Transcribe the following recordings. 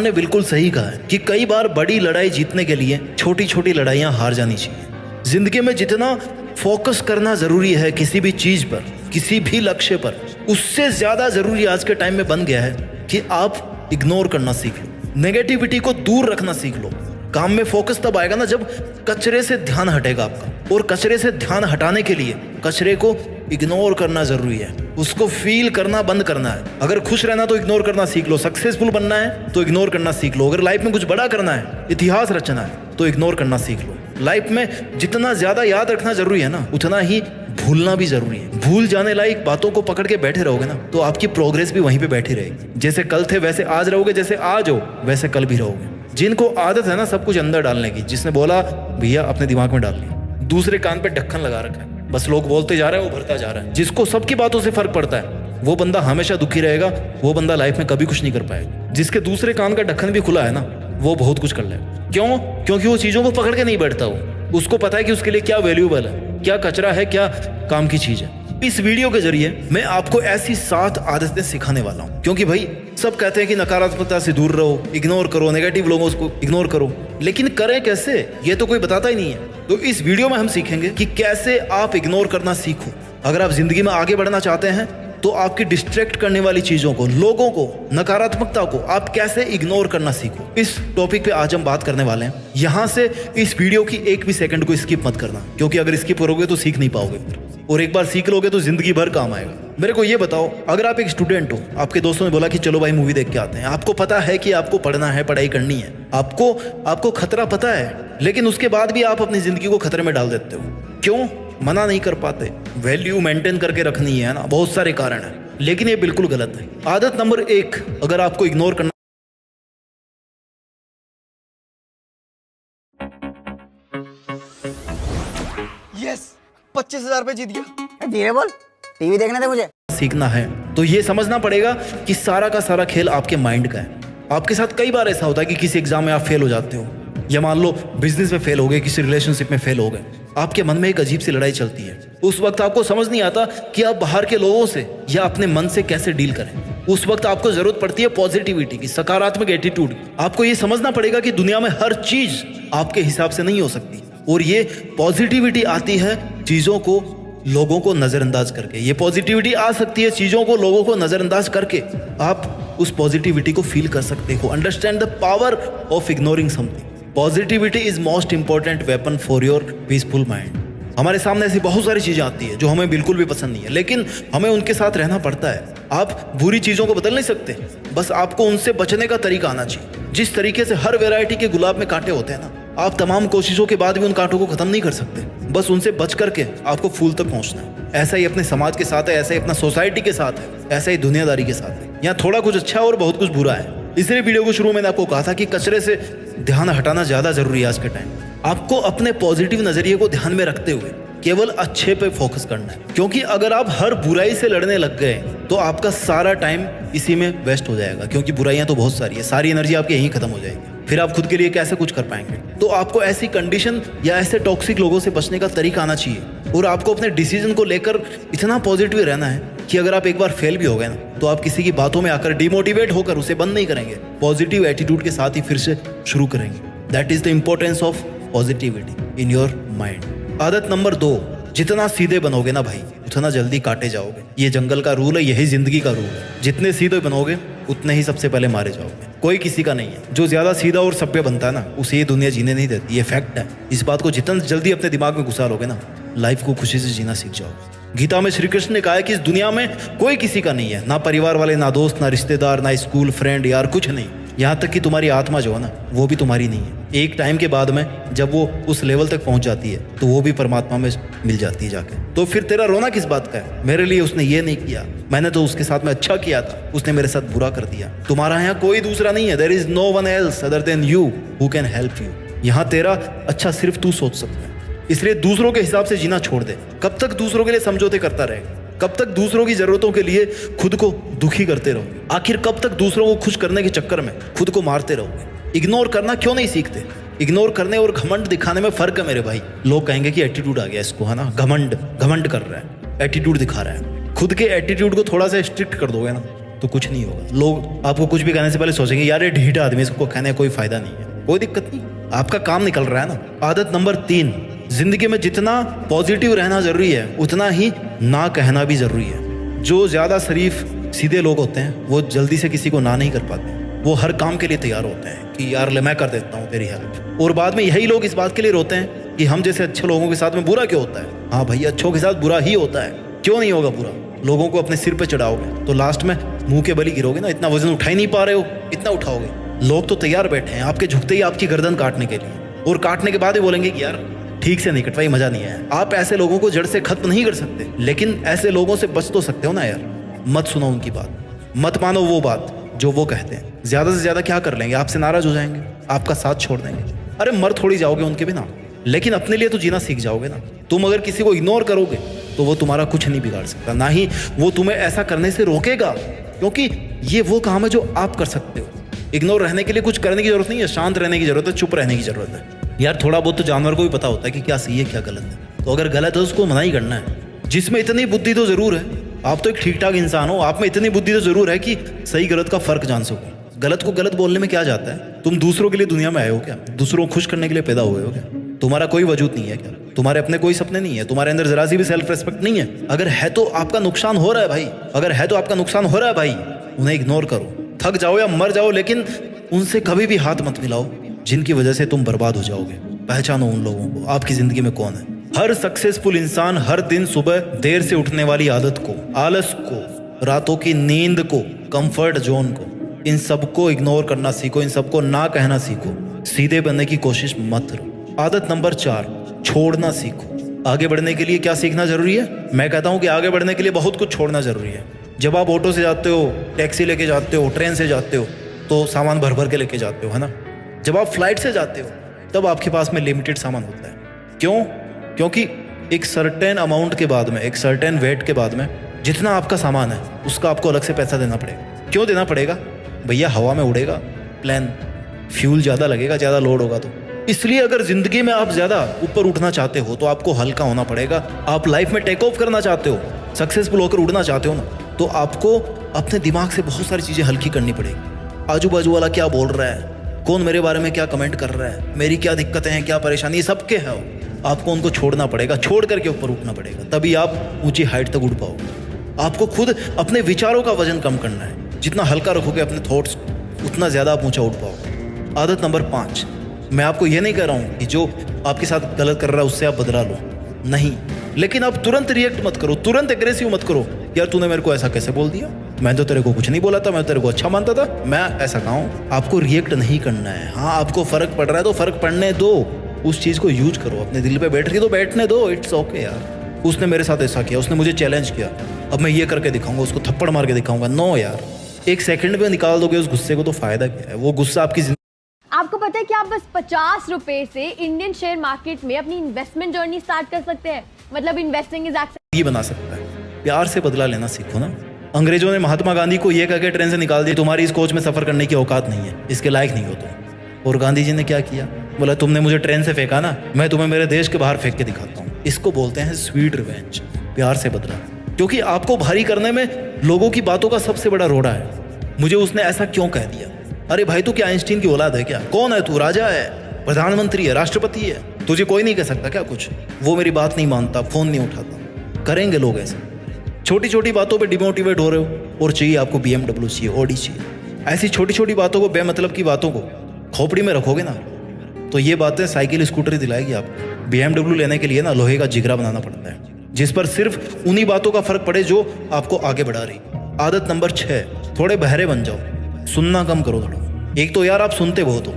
ने बिल्कुल सही कहा है कि कई बार बड़ी लड़ाई जीतने के लिए छोटी छोटी लड़ाइयां हार जानी चाहिए। जिंदगी में जितना फोकस करना जरूरी है किसी भी चीज पर, किसी भी लक्ष्य पर, उससे ज्यादा जरूरी आज के टाइम में बन गया है कि आप इग्नोर करना सीख लो, नेगेटिविटी को दूर रखना सीख लो। काम में फोकस तब आएगा ना जब कचरे से ध्यान हटेगा आपका, और कचरे से ध्यान हटाने के लिए कचरे को इग्नोर करना जरूरी है, उसको फील करना बंद करना है। अगर खुश रहना तो इग्नोर करना सीख लो, सक्सेसफुल बनना है तो इग्नोर करना सीख लो, अगर लाइफ में कुछ बड़ा करना है, इतिहास रचना है तो इग्नोर करना सीख लो। लाइफ में जितना ज्यादा याद रखना जरूरी है ना, उतना ही भूलना भी जरूरी है। भूल जाने लायक बातों को पकड़ के बैठे रहोगे ना तो आपकी प्रोग्रेस भी वहीं पे बैठी रहेगी। जैसे कल थे वैसे आज रहोगे, जैसे आज हो वैसे कल भी रहोगे। जिनको आदत है ना सब कुछ अंदर डालने की, जिसने बोला भैया अपने दिमाग में डाल लिया, दूसरे कान पे ढक्कन लगा रखा है, बस लोग बोलते जा रहे हैं वो भरता जा रहा है। जिसको सबकी बातों से फर्क पड़ता है वो बंदा हमेशा दुखी रहेगा, वो बंदा लाइफ में कभी कुछ नहीं कर पाएगा। जिसके दूसरे कान का ढक्कन भी खुला है ना वो बहुत कुछ कर लेगा। क्यों? क्योंकि वो चीजों को पकड़ के नहीं बैठता, वो उसको पता है कि उसके लिए क्या वैल्यूएबल है, क्या कचरा है, क्या काम की चीज है। इस वीडियो के जरिए मैं आपको ऐसी 7 आदतें सिखाने वाला हूं, क्योंकि भाई सब कहते हैं कि नकारात्मकता से दूर रहो, इग्नोर करो, नेगेटिव लोगों को इग्नोर करो, लेकिन करें कैसे ये तो कोई बताता ही नहीं है। तो इस वीडियो में हम सीखेंगे कि कैसे आप इग्नोर करना सीखो। अगर आप जिंदगी में आगे बढ़ना चाहते हैं तो आपकी डिस्ट्रैक्ट करने वाली चीजों को, लोगों को, नकारात्मकता को आप कैसे इग्नोर करना सीखो। इस टॉपिक पे आज हम बात करने वाले हैं। यहां से इस वीडियो की एक भी सेकंड को स्किप मत करना, क्योंकि अगर स्किप करोगे तो सीख नहीं पाओगे, और एक बार सीख लोगे तो जिंदगी भर काम आएगा। मेरे को ये बताओ, अगर आप एक स्टूडेंट हो, आपके दोस्तों ने बोला कि चलो भाई मूवी देख के आते हैं, आपको पता है कि आपको पढ़ना है, पढ़ाई करनी है, आपको खतरा पता है, लेकिन उसके बाद भी आप अपनी जिंदगी को खतरे में डाल देते हो। क्यों मना नहीं कर पाते? वैल्यू मेंटेन करके रखनी है ना, बहुत सारे कारण है, लेकिन ये बिल्कुल गलत है। आदत नंबर 1, अगर आपको इग्नोर करना यस 25,000 रुपए जीत गया। धीरे बोल, टीवी देखने दे मुझे। सीखना है तो ये समझना पड़ेगा कि सारा का सारा खेल आपके माइंड का है। आपके साथ कई बार ऐसा होता है कि किसी एग्जाम में आप फेल हो जाते हो, या मान लो बिजनेस में फेल हो गए, किसी रिलेशनशिप में फेल हो गए, आपके मन में एक अजीब सी लड़ाई चलती है। उस वक्त आपको समझ नहीं आता कि आप बाहर के लोगों से या अपने मन से कैसे डील करें। उस वक्त आपको जरूरत पड़ती है पॉजिटिविटी की, सकारात्मक एटीट्यूड। आपको ये समझना पड़ेगा कि दुनिया में हर चीज आपके हिसाब से नहीं हो सकती, और ये पॉजिटिविटी आती है चीजों को, लोगों को नजरअंदाज करके। ये पॉजिटिविटी आ सकती है चीजों को, लोगों को नजरअंदाज करके। आप उस पॉजिटिविटी को फील कर सकते हो। Understand the power of ignoring something. Positivity is most important weapon for your peaceful mind. हमारे सामने ऐसी बहुत सारी चीजें आती है जो हमें बिल्कुल भी पसंद नहीं है, लेकिन हमें उनके साथ रहना पड़ता है। आप बुरी चीजों को बदल नहीं सकते, बस आपको उनसे बचने का तरीका आना चाहिए। जिस तरीके से हर वैरायटी के गुलाब में कांटे होते हैं ना, आप तमाम कोशिशों के बाद भी उन कांटों को खत्म नहीं कर सकते, बस उनसे बच करके आपको फूल तक पहुंचना है। ऐसा ही अपने समाज के साथ है, ऐसा ही अपना सोसाइटी के साथ है, ऐसा ही दुनियादारी के साथ है। यहाँ थोड़ा कुछ अच्छा है और बहुत कुछ बुरा है। इसलिए वीडियो को शुरू में आपको कहा था कि कचरे से ध्यान हटाना ज्यादा जरूरी है आज के टाइम। आपको अपने पॉजिटिव नजरिए को ध्यान में रखते हुए केवल अच्छे पे फोकस करना है, क्योंकि अगर आप हर बुराई से लड़ने लग गए तो आपका सारा टाइम इसी में वेस्ट हो जाएगा, क्योंकि बुराइयां तो बहुत सारी है, सारी एनर्जी आपकी यहीं खत्म हो जाएगी। फिर आप खुद के लिए कैसे कुछ कर पाएंगे? तो आपको ऐसी कंडीशन या ऐसे टॉक्सिक लोगों से बचने का तरीका आना चाहिए, और आपको अपने डिसीजन को लेकर इतना पॉजिटिव रहना है कि अगर आप एक बार फेल भी हो गए ना तो आप किसी की बातों में आकर डिमोटिवेट होकर उसे बंद नहीं करेंगे, पॉजिटिव एटीट्यूड के साथ ही फिर से शुरू करेंगे। That is the importance of positivity in your mind. आदत नंबर 2, जितना सीधे बनोगे ना भाई उतना जल्दी काटे जाओगे। ये जंगल का रूल है, यही जिंदगी का रूल है। जितने सीधे बनोगे उतने ही सबसे पहले मारे जाओगे। कोई किसी का नहीं है। जो ज्यादा सीधा और सभ्य बनता है ना उसे ये दुनिया जीने नहीं देती, ये फैक्ट है। इस बात को जितना जल्दी अपने दिमाग में घुसा लोगे ना, लाइफ को खुशी से जीना सीख जाओगे। गीता में श्री कृष्ण ने कहा है कि इस दुनिया में कोई किसी का नहीं है, ना परिवार वाले, ना दोस्त, ना रिश्तेदार, ना स्कूल फ्रेंड, यार कुछ नहीं। यहाँ तक कि तुम्हारी आत्मा जो है ना वो भी तुम्हारी नहीं है। एक टाइम के बाद में जब वो उस लेवल तक पहुंच जाती है तो वो भी परमात्मा में मिल जाती है जाके। तो फिर तेरा रोना किस बात का है? मेरे लिए उसने ये नहीं किया, मैंने तो उसके साथ में अच्छा किया था, उसने मेरे साथ बुरा कर दिया। तुम्हारा यहाँ कोई दूसरा नहीं है। There is no one else other than you who can help you. यहाँ तेरा अच्छा सिर्फ तू सोच सकता है। इसलिए दूसरों के हिसाब से जीना छोड़ दे। कब तक दूसरों के लिए समझौते करता रहेगा? कब तक दूसरों की जरूरतों के लिए खुद को दुखी करते रहोगे? आखिर कब तक दूसरों को खुश करने के चक्कर में खुद को मारते रहोगे? इग्नोर करना क्यों नहीं सीखते? इग्नोर करने और घमंड दिखाने में फर्क है मेरे भाई। लोग कहेंगे कि एटीट्यूड आ गया इसको, है ना, घमंड कर रहा है, एटीट्यूड दिखा रहा है। खुद के एटीट्यूड को थोड़ा सा स्ट्रिक्ट कर दोगे ना तो कुछ नहीं होगा। लोग आपको कुछ भी कहने से पहले सोचेंगे यार ये ढीठ आदमी, इसको कहने का कोई फायदा नहीं है। कोई दिक्कत नहीं, आपका काम निकल रहा है ना। आदत नंबर 3, जिंदगी में जितना पॉजिटिव रहना जरूरी है उतना ही ना कहना भी जरूरी है। जो ज्यादा शरीफ सीधे लोग होते हैं वो जल्दी से किसी को ना नहीं कर पाते, वो हर काम के लिए तैयार होते हैं कि यार ले मैं कर देता हूँ तेरी हेल्प। और बाद में यही लोग इस बात के लिए रोते हैं कि हम जैसे अच्छे लोगों के साथ में बुरा क्यों होता है। हाँ भाई, अच्छों के साथ बुरा ही होता है, क्यों नहीं होगा बुरा। लोगों को अपने सिर पे चढ़ाओगे तो लास्ट में मुंह के बल ही गिरोगे ना। इतना वजन उठा ही नहीं पा रहे हो, इतना उठाओगे। लोग तो तैयार बैठे हैं आपके झुकते ही आपकी गर्दन काटने के लिए, और काटने के बाद ही बोलेंगे कि यार ठीक से नहीं कटवाई, मजा नहीं आया। आप ऐसे लोगों को जड़ से खत्म नहीं कर सकते, लेकिन ऐसे लोगों से बच तो सकते हो ना यार। मत सुनो उनकी बात, मत मानो वो बात जो वो कहते हैं। ज्यादा से ज्यादा क्या कर लेंगे, आपसे नाराज हो जाएंगे, आपका साथ छोड़ देंगे। अरे मर थोड़ी जाओगे उनके बिना, लेकिन अपने लिए तो जीना सीख जाओगे ना। तुम अगर किसी को इग्नोर करोगे तो वो तुम्हारा कुछ नहीं बिगाड़ सकता, ना ही वो तुम्हें ऐसा करने से रोकेगा, क्योंकि ये वो काम है जो आप कर सकते हो। इग्नोर रहने के लिए कुछ करने की जरूरत नहीं है, शांत रहने की जरूरत है, चुप रहने की जरूरत है। यार थोड़ा बहुत तो जानवर को भी पता होता है कि क्या सही है क्या गलत है, तो अगर गलत है उसको मना ही करना है। जिसमें इतनी बुद्धि तो जरूर है, आप तो एक ठीक ठाक इंसान हो, आप में इतनी बुद्धि तो जरूर है कि सही गलत का फर्क जान सको। गलत को गलत बोलने में क्या जाता है। तुम दूसरों के लिए दुनिया में आए हो क्या, दूसरों को खुश करने के लिए पैदा हुए हो क्या। तुम्हारा कोई वजूद नहीं है क्या, तुम्हारे अपने कोई सपने नहीं है, तुम्हारे अंदर जरा सी भी सेल्फ रेस्पेक्ट नहीं है। अगर है तो आपका नुकसान हो रहा है भाई, अगर है तो आपका नुकसान हो रहा है भाई। उन्हें इग्नोर करो, थक जाओ या मर जाओ, लेकिन उनसे कभी भी हाथ मत मिलाओ जिनकी वजह से तुम बर्बाद हो जाओगे। पहचानो उन लोगों को, आपकी जिंदगी में कौन है। हर सक्सेसफुल इंसान हर दिन सुबह देर से उठने वाली आदत को, आलस को, रातों की नींद को, कंफर्ट जोन को, इन सबको इग्नोर करना सीखो, इन सबको ना कहना सीखो। सीधे बनने की कोशिश मत करो। आदत नंबर 4, छोड़ना सीखो। आगे बढ़ने के लिए क्या सीखना जरूरी है। मैं कहता हूं कि आगे बढ़ने के लिए बहुत कुछ छोड़ना जरूरी है। जब आप ऑटो से जाते हो, टैक्सी लेके जाते हो, ट्रेन से जाते हो, तो सामान भर भर के लेके जाते हो, है ना। जब आप फ्लाइट से जाते हो तब आपके पास में लिमिटेड सामान होता है। क्यों? क्योंकि एक सर्टेन अमाउंट के बाद में, एक सर्टेन वेट के बाद में जितना आपका सामान है उसका आपको अलग से पैसा देना पड़ेगा। क्यों देना पड़ेगा भैया, हवा में उड़ेगा प्लेन, फ्यूल ज़्यादा लगेगा, ज़्यादा लोड होगा। तो इसलिए अगर जिंदगी में आप ज़्यादा ऊपर उठना चाहते हो तो आपको हल्का होना पड़ेगा। आप लाइफ में टेक ऑफ करना चाहते हो, सक्सेसफुल होकर उड़ना चाहते हो ना, तो आपको अपने दिमाग से बहुत सारी चीज़ें हल्की करनी पड़ेगी। आजू बाजू वाला क्या बोल रहा है, कौन मेरे बारे में क्या कमेंट कर रहा है, मेरी क्या दिक्कतें हैं, क्या परेशानी, ये सबके हैं। आपको उनको छोड़ना पड़ेगा, छोड़ करके ऊपर उठना पड़ेगा, तभी आप ऊंची हाइट तक उड़ पाओगे। आपको खुद अपने विचारों का वजन कम करना है। जितना हल्का रखोगे अपने थॉट्स, उतना ज़्यादा आप ऊंचा उठ पाओगे। आदत नंबर 5, मैं आपको ये नहीं कह रहा हूँ कि जो आपके साथ गलत कर रहा है उससे आप बदला लो, नहीं, लेकिन आप तुरंत रिएक्ट मत करो, तुरंत एग्रेसिव मत करो। यार तूने मेरे को ऐसा कैसे बोल दिया, मैं तो तेरे को कुछ नहीं बोला था, मैं तेरे को अच्छा मानता था, मैं ऐसा कहा हूँ। आपको रिएक्ट नहीं करना है। हाँ, आपको फर्क पड़ रहा है तो फर्क पड़ने दो, उस चीज़ को यूज करो। अपने दिल पे बैठ रही तो बैठने दो, इट्स ओके यार। उसने मेरे साथ ऐसा किया, उसने मुझे चैलेंज किया, अब मैं ये करके दिखाऊंगा, उसको थप्पड़ मार के दिखाऊंगा। नो यार, एक सेकंड में निकाल दोगे उस गुस्से को तो फायदा क्या है। वो गुस्सा आपकी आपको पता है कि आप बस 50 रुपए से इंडियन शेयर मार्केट में अपनी इन्वेस्टमेंट जर्नी स्टार्ट कर सकते हैं। मतलब इन्वेस्टिंग इज ये बना सकता है। प्यार से बदला लेना सीखो ना। अंग्रेजों ने महात्मा गांधी को ये कहकर ट्रेन से निकाल दिया, तुम्हारी इस कोच में सफर करने की औकात नहीं है, इसके लायक नहीं हो तुम। और गांधी जी ने क्या किया, बोला तुमने मुझे ट्रेन से फेंका ना, मैं तुम्हें मेरे देश के बाहर फेंक के दिखाता हूँ। इसको बोलते हैं स्वीट रिवेंज, प्यार से बदला। क्योंकि आपको भारी करने में लोगों की बातों का सबसे बड़ा रोड़ा है। मुझे उसने ऐसा क्यों कह दिया, अरे भाई तू क्या आइंस्टीन की औलाद है क्या, कौन है तू, राजा है, प्रधानमंत्री है, राष्ट्रपति है, तुझे कोई नहीं कह सकता क्या कुछ। वो मेरी बात नहीं मानता, फोन नहीं उठाता। करेंगे लोग ऐसे, छोटी छोटी बातों पे डिमोटिवेट हो रहे हो और चाहिए आपको BMW चाहिए, ऑडी चाहिए। ऐसी छोटी छोटी बातों को, बेमतलब की बातों को खोपड़ी में रखोगे ना तो ये बातें साइकिल स्कूटर दिलाएगी आपको। BMW लेने के लिए ना लोहे का जिगरा बनाना पड़ता है, जिस पर सिर्फ उन्हीं बातों का फर्क पड़े जो आपको आगे बढ़ा रही। आदत नंबर 6, थोड़े बहरे बन जाओ, सुनना कम करो थोड़ा। एक तो यार आप सुनते बहुत हो,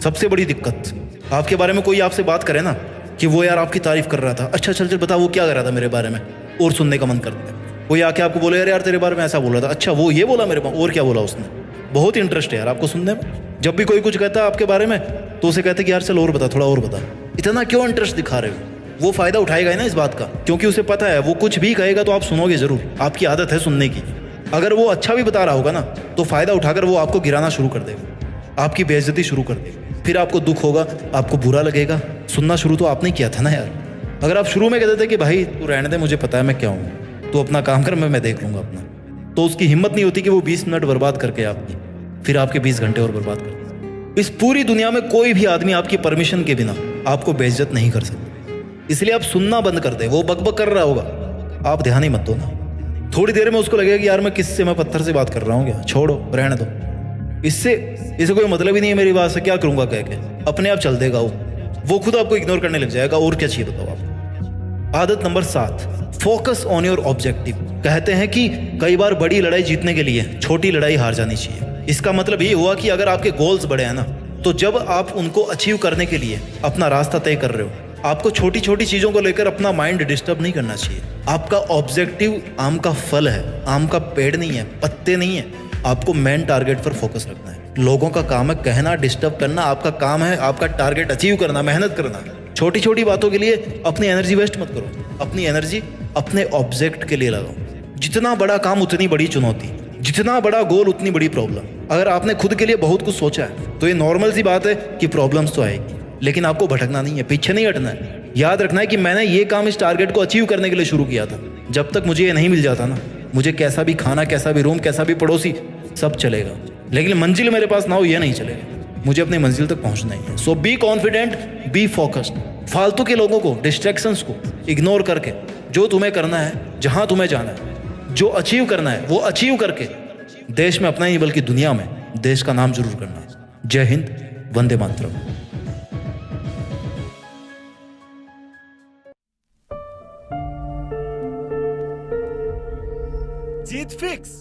सबसे बड़ी दिक्कत। आपके बारे में कोई आपसे बात करे ना कि वो यार आपकी तारीफ कर रहा था, अच्छा चल चल बता वो क्या कर रहा था मेरे बारे में, और सुनने का मन करता है। कोई आके आपको बोले यार तेरे बारे में ऐसा बोल रहा था, अच्छा वो ये बोला मेरे पास, और क्या बोला उसने। बहुत इंटरेस्ट है यार आपको सुनने में। जब भी कोई कुछ कहता है आपके बारे में तो उसे कहते कि यार चल और बता, थोड़ा और बता। इतना क्यों इंटरेस्ट दिखा रहे हो, वो फायदा उठाएगा ही ना इस बात का, क्योंकि उसे पता है वो कुछ भी कहेगा तो आप सुनोगे जरूर। आपकी आदत है सुनने की। अगर वो अच्छा भी बता रहा होगा ना तो फायदा उठाकर वो आपको गिराना शुरू कर देगा, आपकी बेइज्जती शुरू कर देगा, फिर आपको दुख होगा, आपको बुरा लगेगा। सुनना शुरू तो आपने किया था ना यार। अगर आप शुरू में कहते थे कि भाई तू रहने दे, मुझे पता है मैं क्या हूँ, तू अपना काम कर, मैं देख लूंगा अपना, तो उसकी हिम्मत नहीं होती कि वो 20 मिनट बर्बाद करके आपकी फिर आपके 20 घंटे और बर्बाद कर। इस पूरी दुनिया में कोई भी आदमी आपकी परमिशन के बिना आपको बेइज्जत नहीं कर सकता। इसलिए आप सुनना बंद कर दे। वो बकबक कर रहा होगा, आप ध्यान ही मत दो ना। थोड़ी देर में उसको लगेगा कि यार मैं पत्थर से बात कर रहा हूँ क्या, छोड़ो रहने दो, इससे कोई मतलब ही नहीं है मेरी बात से, क्या करूंगा कह के अपने आप चल देगा वो खुद आपको इग्नोर करने लग जाएगा। और क्या चाहिए बताओ आप। आदत number 7, focus on your objective. कहते हैं कि कई बार बड़ी लड़ाई जीतने के लिए छोटी लड़ाई हार जानी चाहिए। इसका मतलब ये हुआ कि अगर आपके गोल्स बड़े हैं ना, तो जब आप उनको अचीव करने के लिए अपना रास्ता तय कर रहे हो, आपको छोटी छोटी चीजों को लेकर अपना माइंड डिस्टर्ब नहीं करना चाहिए। आपका ऑब्जेक्टिव आम का फल है, आम का पेड़ नहीं है, पत्ते नहीं है। आपको मेन टारगेट पर फोकस रखना है। लोगों का काम है कहना, डिस्टर्ब करना, आपका काम है आपका टारगेट अचीव करना, मेहनत करना। छोटी छोटी बातों के लिए अपनी एनर्जी वेस्ट मत करो, अपनी एनर्जी अपने ऑब्जेक्ट के लिए लगाओ। जितना बड़ा काम उतनी बड़ी चुनौती, जितना बड़ा गोल उतनी बड़ी प्रॉब्लम। अगर आपने खुद के लिए बहुत कुछ सोचा है तो ये नॉर्मल सी बात है कि प्रॉब्लम्स तो आएगी, लेकिन आपको भटकना नहीं है, पीछे नहीं हटना है। याद रखना है कि मैंने ये काम इस टारगेट को अचीव करने के लिए शुरू किया था। जब तक मुझे ये नहीं मिल जाता ना, मुझे कैसा भी खाना, कैसा भी रूम, कैसा भी पड़ोसी सब चलेगा, लेकिन मंजिल मेरे पास ना हो ये नहीं चलेगा। मुझे अपनी मंजिल तक पहुंचना ही है। सो बी कॉन्फिडेंट, बी फोकस्ड। फालतू के लोगों को, डिस्ट्रैक्शंस को इग्नोर करके जो तुम्हें करना है, जहां तुम्हें जाना है, जो अचीव करना है वो अचीव करके देश में अपना ही बल्कि दुनिया में देश का नाम जरूर करना है। जय हिंद, वंदे मातरम। जीत फिक्स।